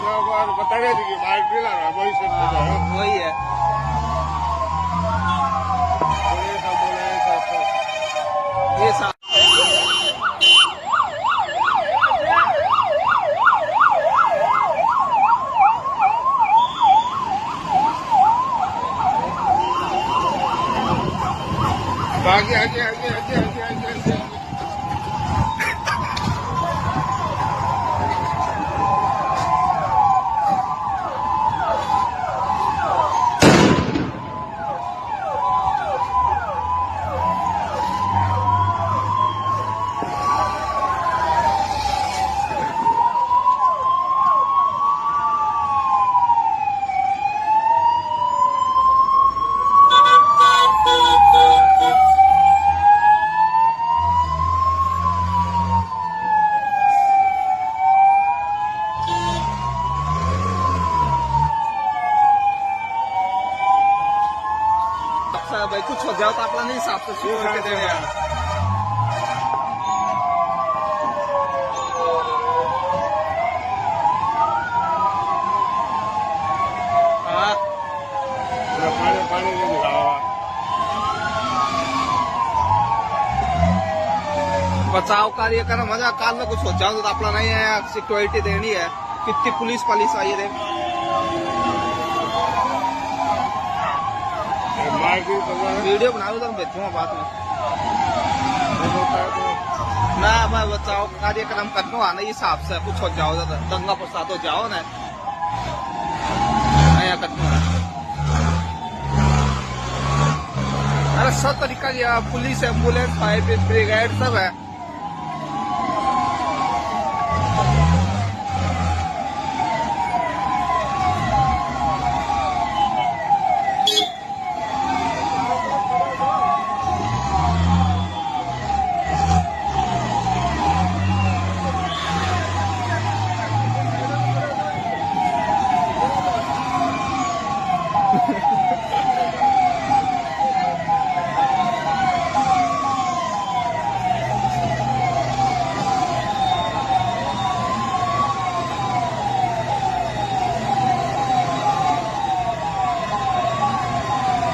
बताया कि मॉकड्रिल आ रहा है, वही से वही है। ये सा आगे आगे आगे आगे आगे आगे आगे भाई कुछ हो जाओ तो अपना नहीं हिसाब से शुरू करके दे यार। हाँ पानी पानी नहीं दिखावा बचाव कार्य करना मजा काल में कुछ हो जाओ तो अपना नहीं है, सिक्योरिटी देनी है। कितनी पुलिस पालिस आई है वीडियो बना तो भेजूंगा बाद में ना भाई। बचाओ कार्यक्रम करना आना हिसाब से कुछ हो जाओ तो दंगा फसाद हो जाओ ना नया करना। अरे सब तरीका पुलिस एम्बुलेंस फायर ब्रिगेड सब है।